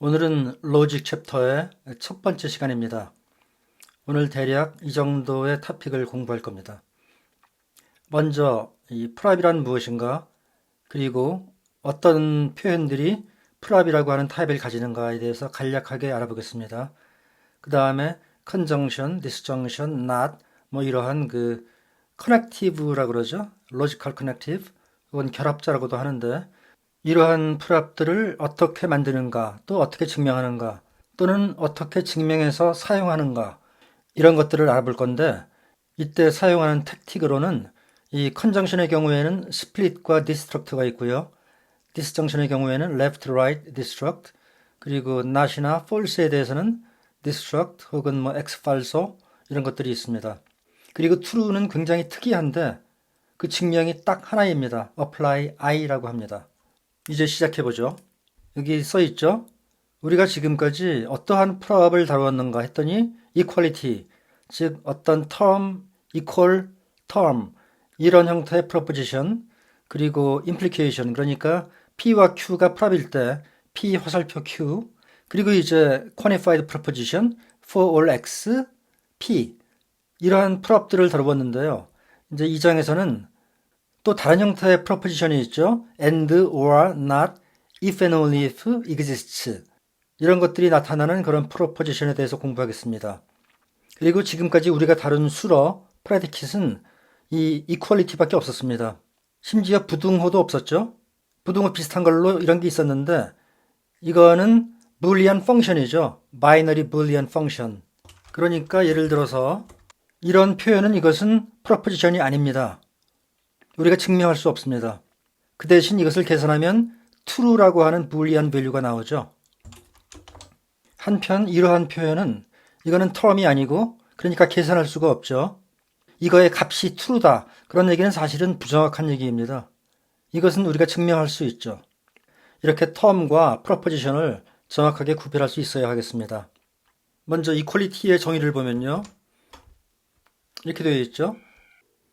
오늘은 로직 챕터의 첫 번째 시간입니다. 오늘 대략 이 정도의 토픽을 공부할 겁니다. 먼저 이 프랍이란 무엇인가, 그리고 어떤 표현들이 프랍이라고 하는 타입을 가지는가에 대해서 간략하게 알아보겠습니다. 그 다음에 conjunction, disjunction, not 뭐 이러한 connective라고 그러죠. logical connective 혹은 결합자라고도 하는데 이러한 프랍들을 어떻게 만드는가, 또 어떻게 증명하는가, 또는 어떻게 증명해서 사용하는가, 이런 것들을 알아볼 건데, 이때 사용하는 택틱으로는 이 컨정션의 경우에는 split과 destruct가 있고요. disjunction의 경우에는 left, right, destruct, 그리고 not이나 false에 대해서는 destruct 혹은 뭐 ex falso 이런 것들이 있습니다. 그리고 true는 굉장히 특이한데 그 증명이 딱 하나입니다. apply I라고 합니다. 이제 시작해보죠. 여기 써있죠? 우리가 지금까지 어떠한 프랍을 다루었는가 했더니 equality, 즉 어떤 term, equal, term 이런 형태의 proposition, 그리고 implication, 그러니까 P와 Q가 프랍일 때 P 화살표 Q, 그리고 이제 quantified proposition for all X, P 이러한 프랍들을 다루었는데요. 이제 이 장에서는 또 다른 형태의 proposition이 있죠. and, or, not, if and only if exists. 이런 것들이 나타나는 그런 proposition에 대해서 공부하겠습니다. 그리고 지금까지 우리가 다룬 수러, predicate은 이 equality밖에 없었습니다. 심지어 부등호도 없었죠. 부등호 비슷한 걸로 이런 게 있었는데 이거는 boolean function이죠. binary boolean function. 그러니까 예를 들어서 이런 표현은 이것은 proposition이 아닙니다. 우리가 증명할 수 없습니다. 그 대신 이것을 계산하면 true라고 하는 boolean value가 나오죠. 한편 이러한 표현은 이거는 term이 아니고 그러니까 계산할 수가 없죠. 이거의 값이 true다. 그런 얘기는 사실은 부정확한 얘기입니다. 이것은 우리가 증명할 수 있죠. 이렇게 term과 proposition을 정확하게 구별할 수 있어야 하겠습니다. 먼저 equality의 정의를 보면요. 이렇게 되어 있죠.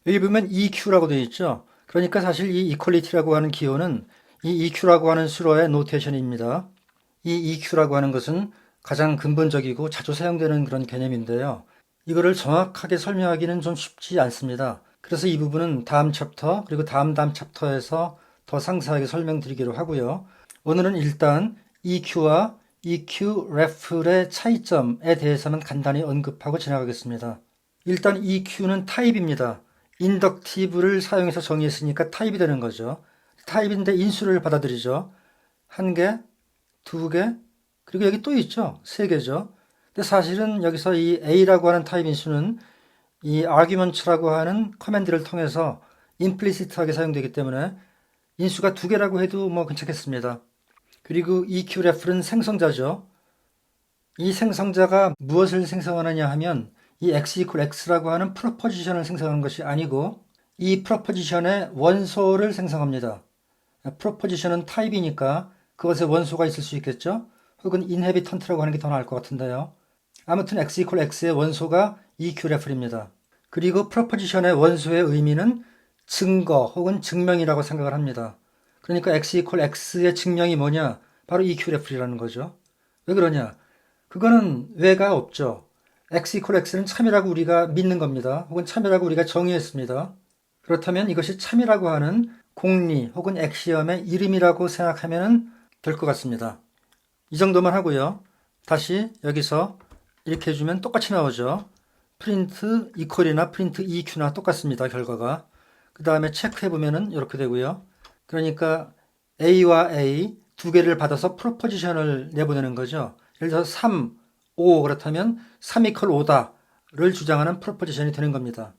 여기 보면 EQ라고 되어 있죠. 그러니까 사실 이 equality라고 하는 기호는 이 EQ라고 하는 수로의 노테이션입니다. 이 EQ라고 하는 것은 가장 근본적이고 자주 사용되는 그런 개념인데요. 이거를 정확하게 설명하기는 좀 쉽지 않습니다. 그래서 이 부분은 다음 챕터 그리고 다음 챕터에서 더 상세하게 설명드리기로 하고요. 오늘은 일단 EQ와 EQ refer의 차이점에 대해서만 간단히 언급하고 지나가겠습니다. 일단 EQ는 타입입니다. 인덕티브를 사용해서 정의했으니까 타입이 되는 거죠. 타입인데 인수를 받아들이죠. 한 개, 두 개, 그리고 여기 또 있죠. 세 개죠. 근데 사실은 여기서 이 A라고 하는 타입 인수는 이 arguments라고 하는 커맨드를 통해서 implicit하게 사용되기 때문에 인수가 두 개라고 해도 뭐 괜찮겠습니다. 그리고 EQref는 생성자죠. 이 생성자가 무엇을 생성하느냐 하면 이 x x라고 하는 프로포지션을 생성하는 것이 아니고 이 프로포지션의 원소를 생성합니다. 프로포지션은 타입이니까 그것에 원소가 있을 수 있겠죠? 혹은 inhabitant라고 하는 게 더 나을 것 같은데요. 아무튼 x x의 원소가 eqref입니다. 그리고 프로포지션의 원소의 의미는 증거 혹은 증명이라고 생각을 합니다. 그러니까 x x의 증명이 뭐냐? 바로 eqref이라는 거죠. 왜 그러냐? 그거는 왜가 없죠. x x는 참이라고 우리가 믿는 겁니다. 혹은 참이라고 우리가 정의했습니다. 그렇다면 이것이 참이라고 하는 공리 혹은 엑시엄의 이름이라고 생각하면 될 것 같습니다. 이 정도만 하고요. 다시 여기서 이렇게 해주면 똑같이 나오죠. 프린트 이퀄이나 프린트 EQ나 똑같습니다. 결과가. 그 다음에 체크해보면은 이렇게 되고요. 그러니까 A와 A 두 개를 받아서 프로포지션을 내보내는 거죠. 예를 들어서 3, 5 그렇다면 3 equal 5다를 주장하는 프로포지션이 되는 겁니다.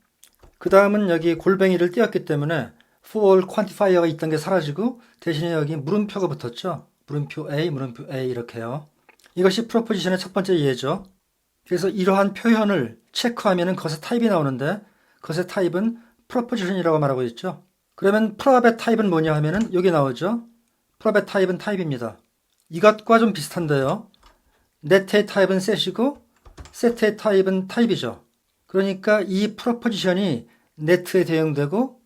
그 다음은 여기 골뱅이를 띄웠기 때문에 for all quantifier가 있던 게 사라지고 대신에 여기 물음표가 붙었죠. 물음표 A 이렇게요. 이것이 프로포지션의 첫 번째 예죠. 그래서 이러한 표현을 체크하면 그것의 타입이 나오는데 그것의 타입은 프로포지션이라고 말하고 있죠. 그러면 프랍의 타입은 뭐냐 하면은 여기 나오죠. 프랍의 타입은 타입입니다. 이것과 좀 비슷한데요. net의 타입은 set이고 set의 타입은 타입이죠. 그러니까 이 프로포지션이 net에 대응되고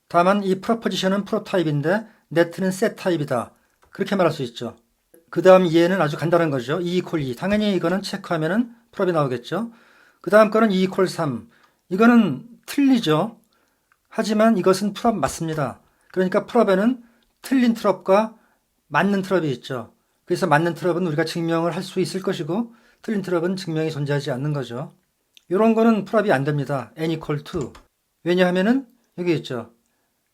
다만 이 프로포지션은 프로타입인데 net는 set 타입이다. 그렇게 말할 수 있죠. 그 다음 이해는 아주 간단한 거죠. 2 equal 2. 당연히 이거는 체크하면은 풀업이 나오겠죠. 그 다음 거는 2 equal 3. 이거는 틀리죠. 하지만 이것은 풀업 맞습니다. 그러니까 풀업에는 틀린 트럽과 맞는 트럽이 있죠. 그래서 맞는 트럽은 우리가 증명을 할 수 있을 것이고 틀린 트럽은 증명이 존재하지 않는 거죠. 이런 거는 풀업이 안 됩니다. n equal 2. 왜냐하면은 여기 있죠.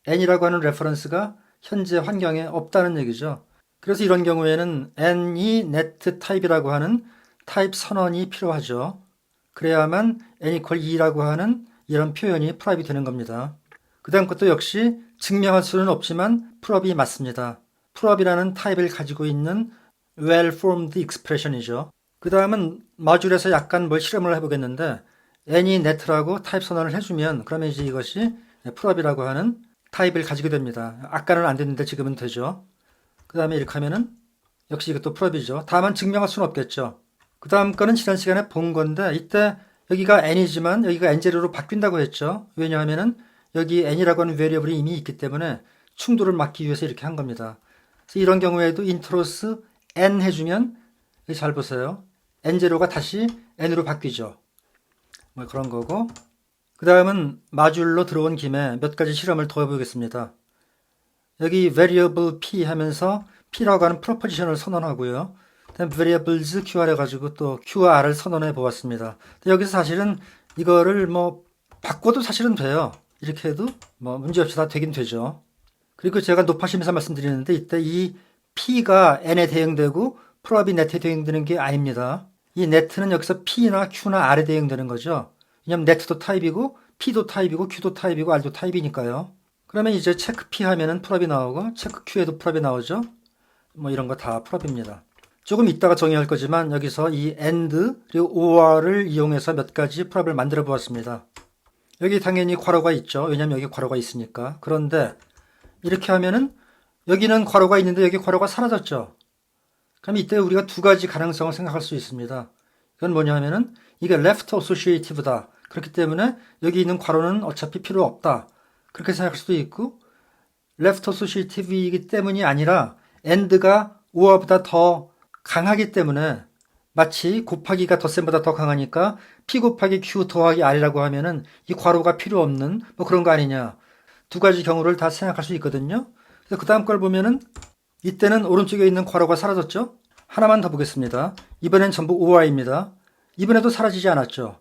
n이라고 하는 레퍼런스가 현재 환경에 없다는 얘기죠. 그래서 이런 경우에는 n이 net 타입이라고 하는 타입 선언이 필요하죠. 그래야만 n equal 2라고 하는 이런 표현이 풀업이 되는 겁니다. 그 다음 것도 역시 증명할 수는 없지만 풀업이 맞습니다. 풀업이라는 타입을 가지고 있는 well-formed expression이죠. 그 다음은 마듈에서 약간 뭘 실험을 해보겠는데 n이 net라고 타입 선언을 해주면 그러면 이제 이것이 풀업이라고 하는 타입을 가지게 됩니다. 아까는 안 됐는데 지금은 되죠. 그 다음에 이렇게 하면은 역시 이것도 풀업이죠. 다만 증명할 수는 없겠죠. 그 다음 거는 지난 시간에 본 건데 이때 여기가 n이지만 여기가 n0로 바뀐다고 했죠. 왜냐하면은 여기 n이라고 하는 베리어블이 이미 있기 때문에 충돌을 막기 위해서 이렇게 한 겁니다. 그래서 이런 경우에도 인트로스 n 해주면 잘 보세요. n0가 다시 n으로 바뀌죠. 뭐 그런 거고 그 다음은 마듈로 들어온 김에 몇 가지 실험을 더 해보겠습니다. 여기 variable p 하면서 p라고 하는 프로포지션을 선언하고요. 그다음 variables qr 해가지고 또 qr을 선언해 보았습니다. 여기서 사실은 이거를 뭐 바꿔도 사실은 돼요. 이렇게 해도 뭐 문제없이 다 되긴 되죠. 그리고 제가 높아심에서 말씀드리는데 이때 이 p가 n에 대응되고 풀업이 net에 대응되는 게 아닙니다. 이 net는 여기서 p나 q나 r에 대응되는 거죠. 왜냐면 net도 타입이고 p도 타입이고 q도 타입이고 r도 타입이니까요. 그러면 이제 체크 p 하면은 풀업이 나오고 체크 q에도 풀업이 나오죠. 뭐 이런 거 다 풀업입니다. 조금 이따가 정의할 거지만 여기서 이 AND 그리고 OR을 이용해서 몇 가지 풀업을 만들어 보았습니다. 여기 당연히 괄호가 있죠. 왜냐면 여기 괄호가 있으니까. 그런데 이렇게 하면은 여기는 괄호가 있는데 여기 괄호가 사라졌죠. 그럼 이때 우리가 두 가지 가능성을 생각할 수 있습니다. 이건 뭐냐 하면은 이게 left associative다. 그렇기 때문에 여기 있는 괄호는 어차피 필요 없다. 그렇게 생각할 수도 있고 left associative이기 때문이 아니라 and가 or보다 더 강하기 때문에 마치 곱하기가 덧셈보다 더 강하니까 p 곱하기 q 더하기 r이라고 하면은 이 괄호가 필요 없는 뭐 그런 거 아니냐. 두 가지 경우를 다 생각할 수 있거든요. 그래서 그 다음 걸 보면은 이때는 오른쪽에 있는 괄호가 사라졌죠. 하나만 더 보겠습니다. 이번엔 전부 or입니다. 이번에도 사라지지 않았죠.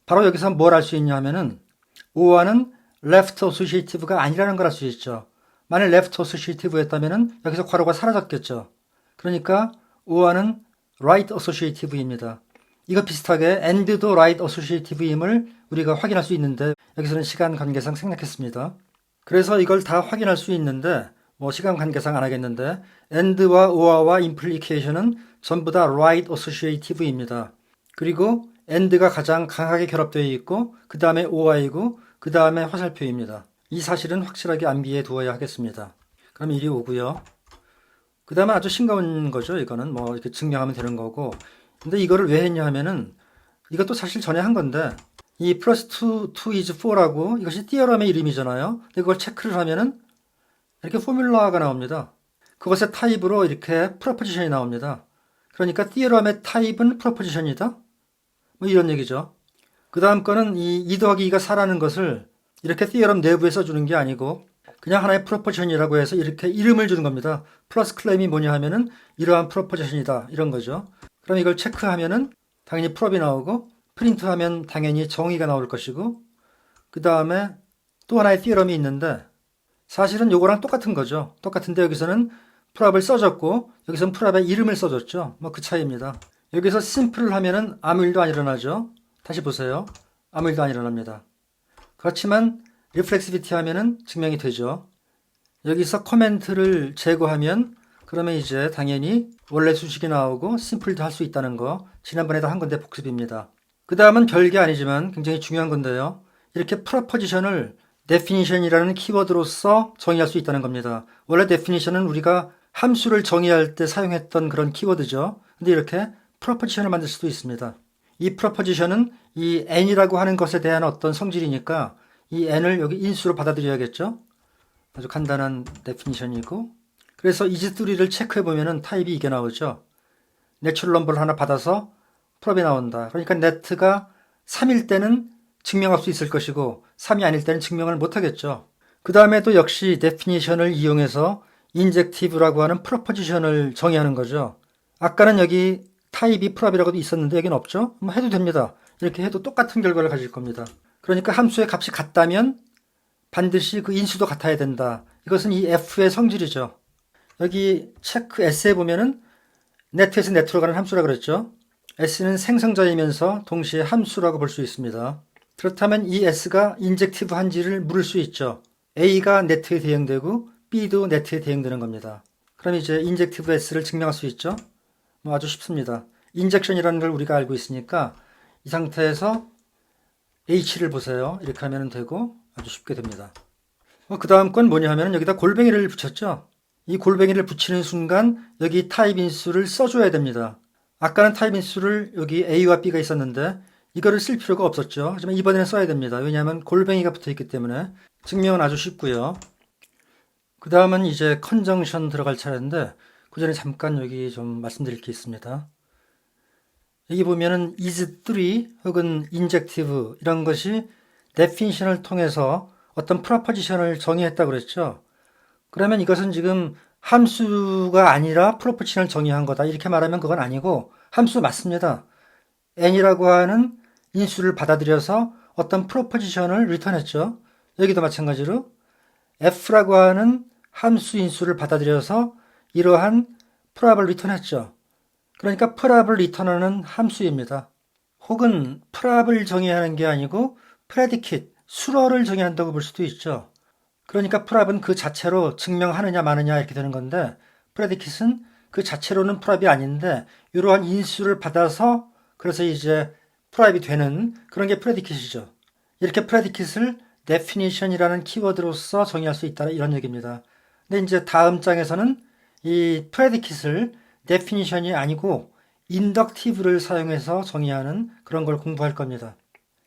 바로 여기서 뭘 알 수 있냐 하면은 or는 left associative가 아니라는 걸 알 수 있죠. 만약 left associative였다면은 여기서 괄호가 사라졌겠죠. 그러니까 or는 right associative입니다. 이거 비슷하게 and도 right associative임을 우리가 확인할 수 있는데 여기서는 시간 관계상 생략했습니다. 그래서 이걸 다 확인할 수 있는데 뭐 시간 관계상 안 하겠는데 and와 or와 implication은 전부 다 right associative입니다. 그리고 and가 가장 강하게 결합되어 있고 그 다음에 or이고 그 다음에 화살표입니다. 이 사실은 확실하게 암기해 두어야 하겠습니다. 그럼 이리 오고요. 그 다음에 아주 싱거운 거죠. 이거는 뭐 이렇게 증명하면 되는 거고. 근데 이거를 왜 했냐 하면은 이것도 사실 전에 한 건데 이 plus 2 is 4라고 이것이 띠어럼의 이름이잖아요. 근데 그걸 체크를 하면은 이렇게 포뮬러가 나옵니다. 그것의 타입으로 이렇게 프로포지션이 나옵니다. 그러니까 띠어럼의 타입은 프로포지션이다. 뭐 이런 얘기죠. 그 다음 거는 이 2 더하기 2가 4라는 것을 이렇게 띠어럼 내부에 써주는 게 아니고 그냥 하나의 프로포지션이라고 해서 이렇게 이름을 주는 겁니다. 플러스 클레임이 뭐냐 하면은 이러한 프로포지션이다 이런 거죠. 그럼 이걸 체크하면은 당연히 풀업이 나오고 프린트하면 당연히 정의가 나올 것이고 그 다음에 또 하나의 띠어럼이 있는데 사실은 요거랑 똑같은 거죠. 똑같은데 여기서는 풀업을 써줬고 여기서는 풀업의 이름을 써줬죠. 뭐 그 차이입니다. 여기서 심플을 하면은 아무 일도 안 일어나죠. 다시 보세요. 아무 일도 안 일어납니다. 그렇지만 리플렉시비티 하면은 증명이 되죠. 여기서 코멘트를 제거하면 그러면 이제 당연히 원래 수식이 나오고 심플도 할 수 있다는 거 지난번에도 한 건데 복습입니다. 그 다음은 별게 아니지만 굉장히 중요한 건데요. 이렇게 프로포지션을 definition이라는 키워드로서 정의할 수 있다는 겁니다. 원래 definition은 우리가 함수를 정의할 때 사용했던 그런 키워드죠. 근데 이렇게 프로포지션을 만들 수도 있습니다. 이 프로포지션은 이 n이라고 하는 것에 대한 어떤 성질이니까 이 n을 여기 인수로 받아들여야겠죠. 아주 간단한 데피니션이고 그래서 is3를 체크해 보면은 타입이 이게 나오죠. 내추럴 넘버를 하나 받아서 풀업이 나온다. 그러니까 net가 3일 때는 증명할 수 있을 것이고 3이 아닐 때는 증명을 못 하겠죠. 그 다음에도 역시 definition을 이용해서 injective라고 하는 프로포지션을 정의하는 거죠. 아까는 여기 타입이 풀업이라고도 있었는데 여기는 없죠. 뭐 해도 됩니다. 이렇게 해도 똑같은 결과를 가질 겁니다. 그러니까 함수의 값이 같다면 반드시 그 인수도 같아야 된다. 이것은 이 f의 성질이죠. 여기 체크 s에 보면은 네트에서 네트로 가는 함수라 그랬죠. s는 생성자이면서 동시에 함수라고 볼 수 있습니다. 그렇다면 이 s가 인젝티브한지를 물을 수 있죠. a가 네트에 대응되고 b도 네트에 대응되는 겁니다. 그럼 이제 인젝티브 s를 증명할 수 있죠. 뭐 아주 쉽습니다. 인젝션이라는 걸 우리가 알고 있으니까 이 상태에서 h를 보세요. 이렇게 하면 되고 아주 쉽게 됩니다. 그 다음 건 뭐냐 하면 여기다 골뱅이를 붙였죠. 이 골뱅이를 붙이는 순간 여기 타입 인수를 써줘야 됩니다. 아까는 타입 인수를 여기 A와 B가 있었는데 이거를 쓸 필요가 없었죠. 하지만 이번에는 써야 됩니다. 왜냐하면 골뱅이가 붙어 있기 때문에 증명은 아주 쉽고요. 그 다음은 이제 컨정션 들어갈 차례인데 그 전에 잠깐 여기 좀 말씀드릴 게 있습니다. 여기 보면은 is3 혹은 injective 이런 것이 definition을 통해서 어떤 프로포지션을 정의했다고 그랬죠. 그러면 이것은 지금 함수가 아니라 프로포지션을 정의한 거다. 이렇게 말하면 그건 아니고 함수 맞습니다. n이라고 하는 인수를 받아들여서 어떤 프로포지션을 리턴했죠. 여기도 마찬가지로 f라고 하는 함수 인수를 받아들여서 이러한 프랍을 리턴했죠. 그러니까 프랍을 리턴하는 함수입니다. 혹은 프랍을 정의하는 게 아니고 predicate, 수러를 정의한다고 볼 수도 있죠. 그러니까 프랍은 그 자체로 증명하느냐 마느냐 이렇게 되는 건데 predicate은 그 자체로는 프랍이 아닌데 이러한 인수를 받아서 그래서 이제 프랍이 되는 그런 게 predicate이죠. 이렇게 predicate을 definition이라는 키워드로서 정의할 수 있다 이런 얘기입니다. 근데 이제 다음 장에서는 이 predicate을 definition이 아니고 inductive를 사용해서 정의하는 그런 걸 공부할 겁니다.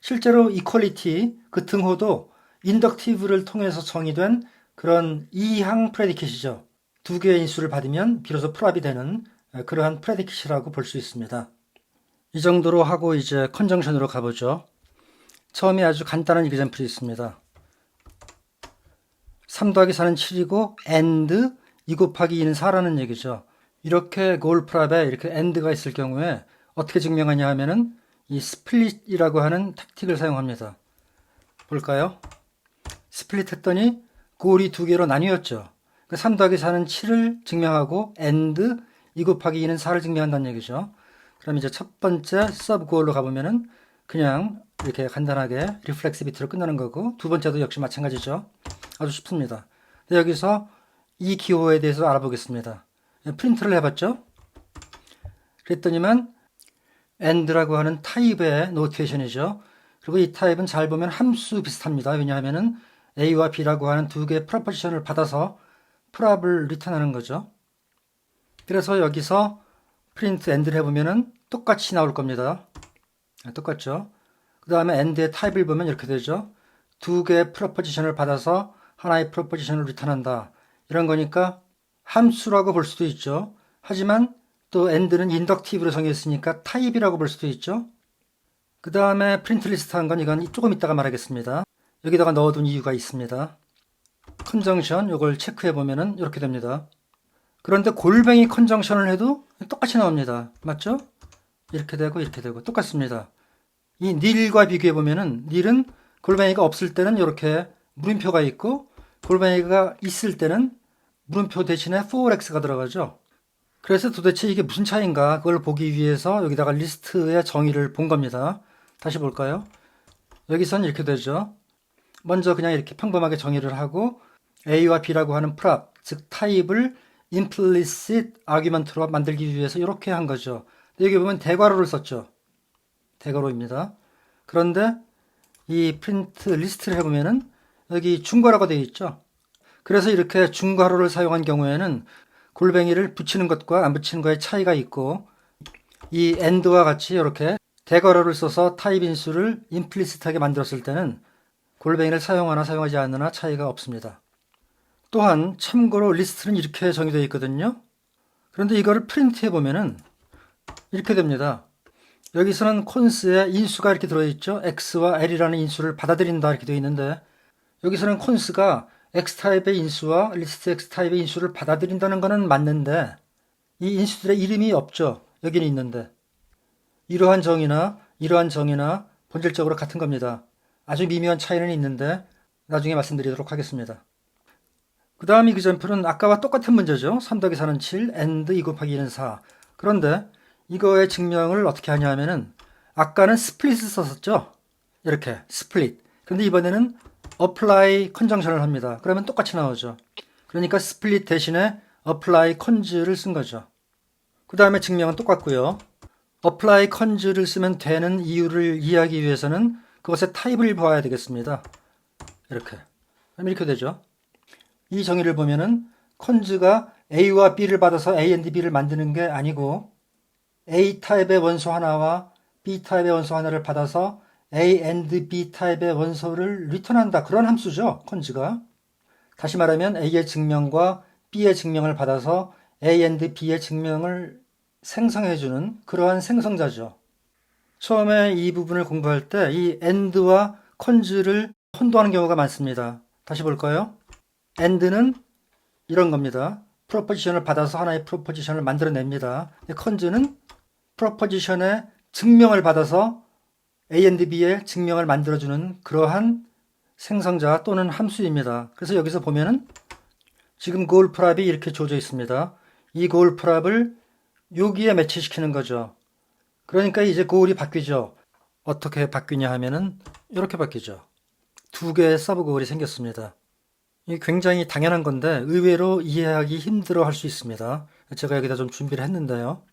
실제로 equality 그 등호도 inductive를 통해서 정의된 그런 이항 predicate이죠. 두 개의 인수를 받으면 비로소 프랍이 되는 그러한 predicate이라고 볼 수 있습니다. 이 정도로 하고 이제 컨정션으로 가보죠. 처음에 아주 간단한 example이 있습니다. 3 더하기 4는 7이고 and 2 곱하기 2는 4라는 얘기죠. 이렇게 골 프랍에 이렇게 and가 있을 경우에 어떻게 증명하냐 하면은 이 스플릿이라고 하는 택틱을 사용합니다. 볼까요? 스플릿 했더니 골이 두 개로 나뉘었죠. 3 더하기 4는 7을 증명하고 and 2 곱하기 2는 4를 증명한다는 얘기죠. 그럼 이제 첫 번째 서브 골로 가보면은 그냥 이렇게 간단하게 리플렉시비티로 끝나는 거고 두 번째도 역시 마찬가지죠. 아주 쉽습니다. 여기서 이 기호에 대해서 알아보겠습니다. 프린트를 해봤죠. 그랬더니만 and라고 하는 타입의 노테이션이죠. 그리고 이 타입은 잘 보면 함수 비슷합니다. 왜냐하면은 a와 b라고 하는 두 개의 프로포지션을 받아서 프랍을 리턴하는 거죠. 그래서 여기서 프린트 and를 해보면은 똑같이 나올 겁니다. 똑같죠. 그 다음에 and의 타입을 보면 이렇게 되죠. 두 개의 프로포지션을 받아서 하나의 프로포지션을 리턴한다. 이런 거니까 함수라고 볼 수도 있죠. 하지만 또 and는 인덕티브로 정했으니까 타입이라고 볼 수도 있죠. 그 다음에 프린트 리스트 한 건 이건 조금 이따가 말하겠습니다. 여기다가 넣어둔 이유가 있습니다. 컨정션 이걸 체크해 보면은 이렇게 됩니다. 그런데 골뱅이 컨정션을 해도 똑같이 나옵니다. 맞죠? 이렇게 되고 이렇게 되고 똑같습니다. 이 nil과 비교해 보면은 nil은 골뱅이가 없을 때는 이렇게 물음표가 있고 골뱅이가 있을 때는 물음표 대신에 4x가 들어가죠. 그래서 도대체 이게 무슨 차이인가 그걸 보기 위해서 여기다가 리스트의 정의를 본 겁니다. 다시 볼까요? 여기선 이렇게 되죠. 먼저 그냥 이렇게 평범하게 정의를 하고 a와 b라고 하는 프랍, 즉 타입을 implicit argument로 만들기 위해서 이렇게 한 거죠. 여기 보면 대괄호를 썼죠. 대괄호입니다. 그런데 이 프린트 리스트를 해보면은 여기 중괄호가 되어 있죠. 그래서 이렇게 중괄호를 사용한 경우에는 골뱅이를 붙이는 것과 안 붙이는 것의 차이가 있고 이 and와 같이 이렇게 대괄호를 써서 타입 인수를 implicit하게 만들었을 때는 골뱅이를 사용하나 사용하지 않느나 차이가 없습니다. 또한 참고로 리스트는 이렇게 정의되어 있거든요. 그런데 이거를 프린트해 보면은 이렇게 됩니다. 여기서는 콘스에 인수가 이렇게 들어있죠. x와 l이라는 인수를 받아들인다 이렇게 되어 있는데 여기서는 콘스가 x타입의 인수와 리스트 x타입의 인수를 받아들인다는 것은 맞는데 이 인수들의 이름이 없죠. 여기는 있는데 이러한 정의나 이러한 정의나 본질적으로 같은 겁니다. 아주 미묘한 차이는 있는데 나중에 말씀드리도록 하겠습니다. 그 다음 이그젬플은 아까와 똑같은 문제죠. 3 더하기 4는 7, and 2 곱하기 2는 4. 그런데 이거의 증명을 어떻게 하냐 하면은 아까는 스플릿을 썼었죠. 이렇게 스플릿. 그런데 이번에는 apply conjunction을 합니다. 그러면 똑같이 나오죠. 그러니까 스플릿 대신에 apply conj를 쓴 거죠. 그 다음에 증명은 똑같고요. apply conj를 쓰면 되는 이유를 이해하기 위해서는 그것의 타입을 보아야 되겠습니다. 이렇게. 그럼 이렇게 되죠. 이 정의를 보면은 conj가 A와 B를 받아서 A and B를 만드는 게 아니고 A 타입의 원소 하나와 B 타입의 원소 하나를 받아서 A and B 타입의 원소를 리턴한다. 그런 함수죠. conj가. 다시 말하면 A의 증명과 B의 증명을 받아서 A and B의 증명을 생성해주는 그러한 생성자죠. 처음에 이 부분을 공부할 때 이 and와 conj를 혼동하는 경우가 많습니다. 다시 볼까요? and는 이런 겁니다. 프로포지션을 받아서 하나의 프로포지션을 만들어냅니다. conj는 프로포지션의 증명을 받아서 A and B의 증명을 만들어주는 그러한 생성자 또는 함수입니다. 그래서 여기서 보면은 지금 goal prop이 이렇게 주어져 있습니다. 이 goal prop을 여기에 매치시키는 거죠. 그러니까 이제 goal이 바뀌죠. 어떻게 바뀌냐 하면은 이렇게 바뀌죠. 두 개의 서브 goal이 생겼습니다. 이게 굉장히 당연한 건데 의외로 이해하기 힘들어 할 수 있습니다. 제가 여기다 좀 준비를 했는데요.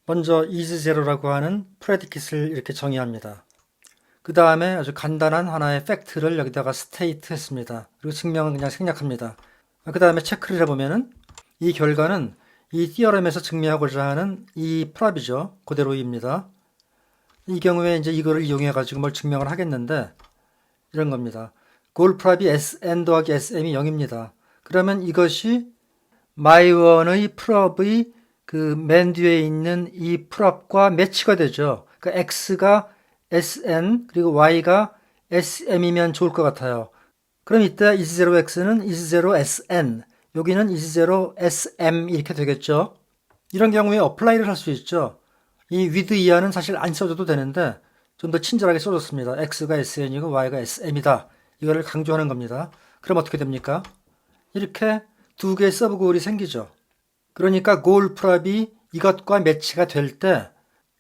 먼저 is zero라고 하는 predicate를 이렇게 정의합니다. 그 다음에 아주 간단한 하나의 팩트를 여기다가 state 했습니다. 그리고 증명은 그냥 생략합니다. 그 다음에 체크를 해보면은 이 결과는 이 theorem에서 증명하고자 하는 이 prop이죠. 그대로입니다. 이 경우에 이제 이거를 이용해 가지고 뭘 증명을 하겠는데 이런 겁니다. goal prop이 sn 더하기 sm이 0입니다. 그러면 이것이 my1의 prop의 그 맨 뒤에 있는 이 prop과 매치가 되죠. 그러니까 x가 sn 그리고 y가 sm이면 좋을 것 같아요. 그럼 이때 is0x는 is0sn 여기는 is0sm 이렇게 되겠죠. 이런 경우에 apply를 할 수 있죠. 이 with 이하는 사실 안 써줘도 되는데 좀 더 친절하게 써줬습니다. x가 sn이고 y가 sm이다. 이거를 강조하는 겁니다. 그럼 어떻게 됩니까? 이렇게 두 개의 서브 고울이 생기죠. 그러니까 goal prop이 이것과 매치가 될 때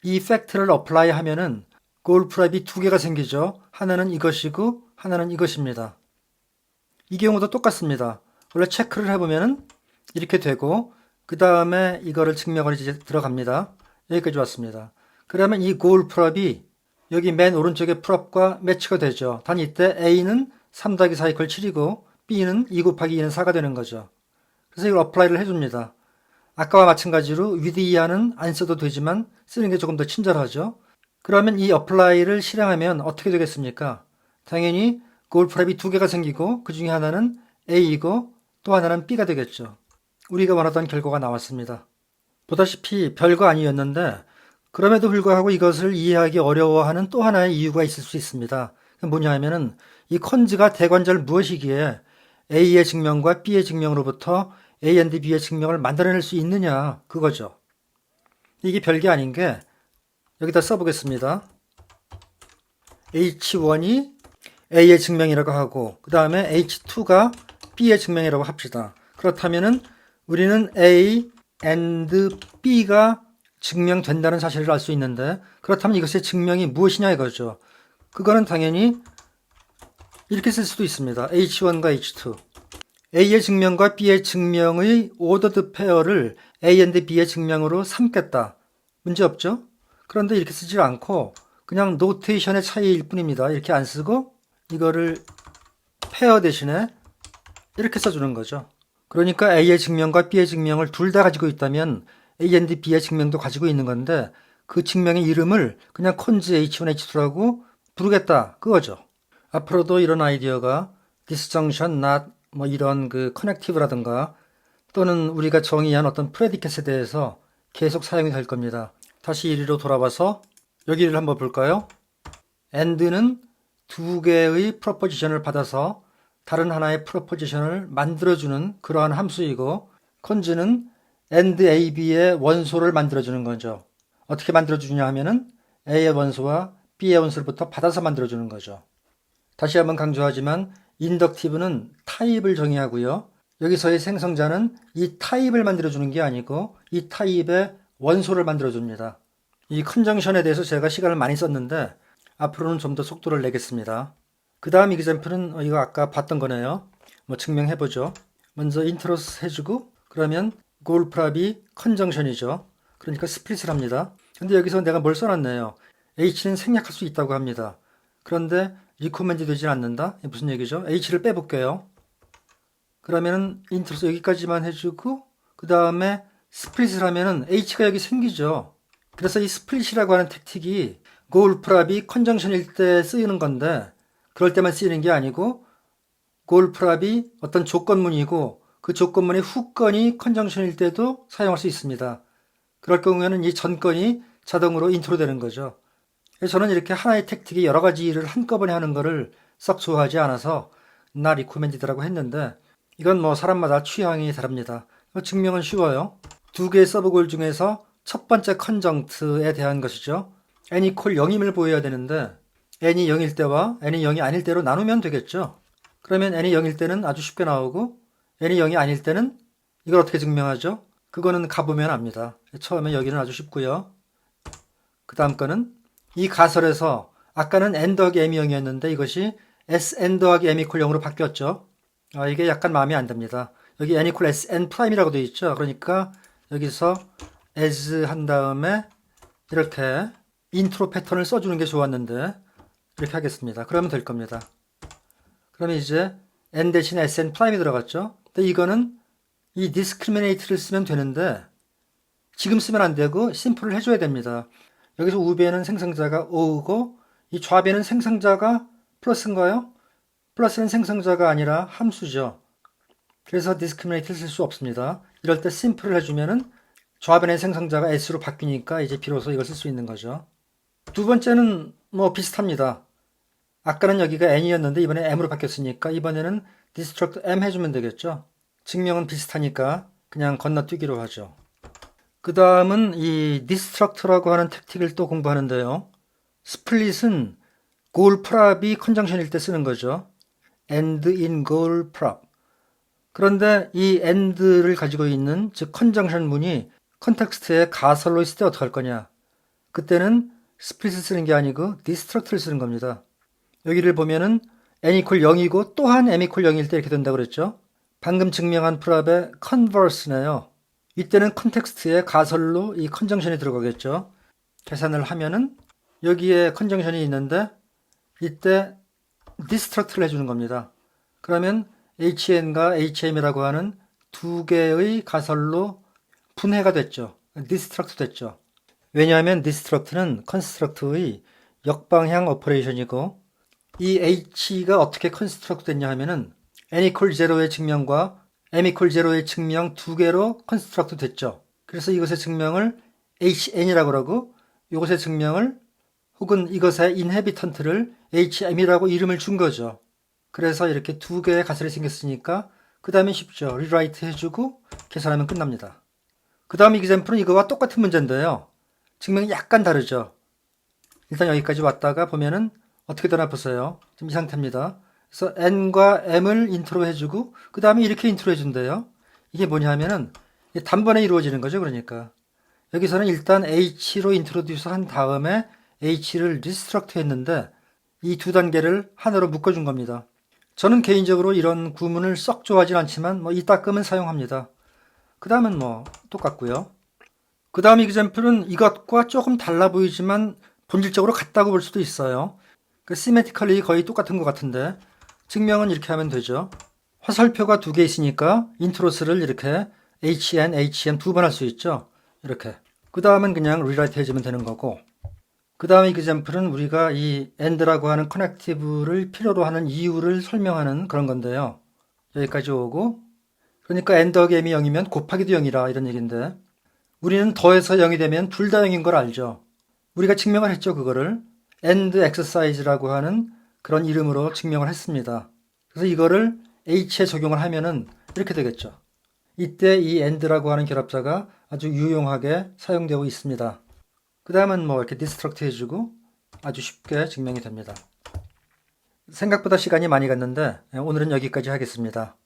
이 팩트를 apply 하면은 goal prop이 두 개가 생기죠. 하나는 이것이고 하나는 이것입니다. 이 경우도 똑같습니다. 원래 체크를 해보면은 이렇게 되고 그 다음에 이거를 증명을 이제 들어갑니다. 여기까지 왔습니다. 그러면 이 goal prop이 여기 맨 오른쪽의 prop과 매치가 되죠. 단 이때 A는 3 더하기 4 이퀄 7이고 B는 2 곱하기 2는 4가 되는 거죠. 그래서 이걸 apply를 해줍니다. 아까와 마찬가지로 with 이하는 안 써도 되지만 쓰는 게 조금 더 친절하죠. 그러면 이 apply를 실행하면 어떻게 되겠습니까? 당연히 goal prop이 두 개가 생기고 그 중에 하나는 A이고 또 하나는 B가 되겠죠. 우리가 원하던 결과가 나왔습니다. 보다시피 별거 아니었는데 그럼에도 불구하고 이것을 이해하기 어려워하는 또 하나의 이유가 있을 수 있습니다. 뭐냐 하면은 이 conj가 대관절 무엇이기에 A의 증명과 B의 증명으로부터 A and B의 증명을 만들어낼 수 있느냐 그거죠. 이게 별게 아닌 게 여기다 써보겠습니다. H1이 A의 증명이라고 하고 그 다음에 H2가 B의 증명이라고 합시다. 그렇다면은 우리는 A and B가 증명된다는 사실을 알 수 있는데 그렇다면 이것의 증명이 무엇이냐 이거죠. 그거는 당연히 이렇게 쓸 수도 있습니다. H1과 H2 A의 증명과 B의 증명의 ordered pair를 A and B의 증명으로 삼겠다. 문제없죠? 그런데 이렇게 쓰지 않고 그냥 노테이션의 차이일 뿐입니다. 이렇게 안 쓰고 이거를 페어 대신에 이렇게 써주는 거죠. 그러니까 A의 증명과 B의 증명을 둘 다 가지고 있다면 A and B의 증명도 가지고 있는 건데 그 증명의 이름을 그냥 conj H1, H2라고 부르겠다. 그거죠. 앞으로도 이런 아이디어가 disjunction not 뭐 이런 그 커넥티브라든가 또는 우리가 정의한 어떤 프레디켓에 대해서 계속 사용이 될 겁니다. 다시 이리로 돌아와서 여기를 한번 볼까요? and는 두 개의 프로포지션을 받아서 다른 하나의 프로포지션을 만들어주는 그러한 함수이고, cons는 and ab의 원소를 만들어주는 거죠. 어떻게 만들어주냐 하면은 a의 원소와 b의 원소를부터 받아서 만들어주는 거죠. 다시 한번 강조하지만 인덕티브는 타입을 정의하고요. 여기서의 생성자는 이 타입을 만들어주는 게 아니고 이 타입의 원소를 만들어줍니다. 이 컨정션에 대해서 제가 시간을 많이 썼는데 앞으로는 좀 더 속도를 내겠습니다. 그 다음 이그젬플은 이거 아까 봤던 거네요. 뭐 증명해보죠. 먼저 인트로스 해주고 그러면 골프랍이 컨정션이죠. 그러니까 스플릿을 합니다. 근데 여기서 내가 뭘 써놨네요. H는 생략할 수 있다고 합니다. 그런데 리코멘드 되진 않는다? 무슨 얘기죠? H를 빼볼게요. 그러면은 인트로스 여기까지만 해주고 그 다음에 스플릿을 하면은 H가 여기 생기죠. 그래서 이 스플릿이라고 하는 택틱이 골프랍이 컨정션일 때 쓰이는 건데 그럴 때만 쓰이는 게 아니고 골프랍이 어떤 조건문이고 그 조건문의 후건이 컨정션일 때도 사용할 수 있습니다. 그럴 경우에는 이 전건이 자동으로 인트로 되는 거죠. 저는 이렇게 하나의 택틱이 여러 가지 일을 한꺼번에 하는 거를 썩 좋아하지 않아서 나 리코멘디드라고 했는데 이건 뭐 사람마다 취향이 다릅니다. 증명은 쉬워요. 두 개의 서브골 중에서 첫 번째 컨정트에 대한 것이죠. n이 콜 0임을 보여야 되는데 n이 0일 때와 n이 0이 아닐 때로 나누면 되겠죠. 그러면 n이 0일 때는 아주 쉽게 나오고 n이 0이 아닐 때는 이걸 어떻게 증명하죠? 그거는 가보면 압니다. 처음에 여기는 아주 쉽고요. 그 다음 거는 이 가설에서 아까는 n 더하기 m이 0이었는데 이것이 sn 더하기 m 이퀄 0으로 바뀌었죠. 이게 약간 마음에 안 듭니다. 여기 n 이퀄 sn 프라임이라고 되어 있죠. 그러니까 여기서 as 한 다음에 이렇게 인트로 패턴을 써주는 게 좋았는데 이렇게 하겠습니다. 그러면 될 겁니다. 그러면 이제 n 대신 sn 프라임이 들어갔죠. 근데 이거는 이 discriminate를 쓰면 되는데 지금 쓰면 안 되고 심플을 해줘야 됩니다. 여기서 우배는 생성자가 o고 이 좌배는 생성자가 플러스인가요? 플러스는 생성자가 아니라 함수죠. 그래서 discriminate를 쓸 수 없습니다. 이럴 때 심플을 해주면은 좌변의 생성자가 s로 바뀌니까 이제 비로소 이걸 쓸 수 있는 거죠. 두 번째는 뭐 비슷합니다. 아까는 여기가 n이었는데 이번에 m으로 바뀌었으니까 이번에는 destruct m 해주면 되겠죠. 증명은 비슷하니까 그냥 건너뛰기로 하죠. 그 다음은 이 destruct라고 하는 택틱을 또 공부하는데요. 스플릿은 goal prop이 컨정션일 때 쓰는 거죠. and in goal prop. 그런데 이 and를 가지고 있는 즉 컨정션 문이 컨텍스트에 가설로 있을 때 어떡할 거냐. 그때는 스플릿을 쓰는 게 아니고 destruct를 쓰는 겁니다. 여기를 보면은 n 이퀄 0이고 또한 m 이퀄 0일 때 이렇게 된다고 그랬죠. 방금 증명한 프랍의 converse네요. 이때는 컨텍스트에 가설로 이 컨정션이 들어가겠죠. 계산을 하면은 여기에 컨정션이 있는데 이때 destruct를 해주는 겁니다. 그러면 HN과 HM이라고 하는 두 개의 가설로 분해가 됐죠. destruct 됐죠. 왜냐하면 destruct는 construct의 역방향 오퍼레이션이고 이 H가 어떻게 construct 됐냐 하면은 n equal 0의 증명과 m equal 0의 증명 두 개로 construct 됐죠. 그래서 이것의 증명을 HN이라고 그러고 이것의 증명을 혹은 이것의 inhabitant를 HM이라고 이름을 준 거죠. 그래서 이렇게 두 개의 가설이 생겼으니까 그 다음에 쉽죠. rewrite 해주고 계산하면 끝납니다. 그 다음 example은 이거와 똑같은 문제인데요. 증명이 약간 다르죠. 일단 여기까지 왔다가 보면은 어떻게 되나 보세요. 지금 이 상태입니다. 그래서 n과 m을 인트로 해주고 그 다음에 이렇게 인트로 해준대요. 이게 뭐냐 하면은 단번에 이루어지는 거죠. 그러니까 여기서는 일단 h로 인트로듀스 한 다음에 h를 디스트럭트 했는데 이 두 단계를 하나로 묶어준 겁니다. 저는 개인적으로 이런 구문을 썩 좋아하진 않지만 뭐 이따금은 사용합니다. 그 다음은 뭐 똑같고요. 그 다음 example은 이것과 조금 달라 보이지만 본질적으로 같다고 볼 수도 있어요. 그 시메티컬리 거의 똑같은 것 같은데 증명은 이렇게 하면 되죠. 화살표가 두 개 있으니까 인트로스를 이렇게 HN, HM 두 번 할 수 있죠. 이렇게. 그 다음은 그냥 rewrite 해주면 되는 거고 그 다음 example은 우리가 이 and라고 하는 커넥티브를 필요로 하는 이유를 설명하는 그런 건데요. 여기까지 오고, 그러니까 n 더하기 m이 0이면 곱하기도 0이라 이런 얘기인데, 우리는 더해서 0이 되면 둘 다 0인 걸 알죠. 우리가 증명을 했죠, 그거를. and exercise라고 하는 그런 이름으로 증명을 했습니다. 그래서 이거를 h에 적용을 하면은 이렇게 되겠죠. 이때 이 and라고 하는 결합사가 아주 유용하게 사용되고 있습니다. 그 다음은 뭐 이렇게 디스트럭트 해주고 아주 쉽게 증명이 됩니다. 생각보다 시간이 많이 갔는데 오늘은 여기까지 하겠습니다.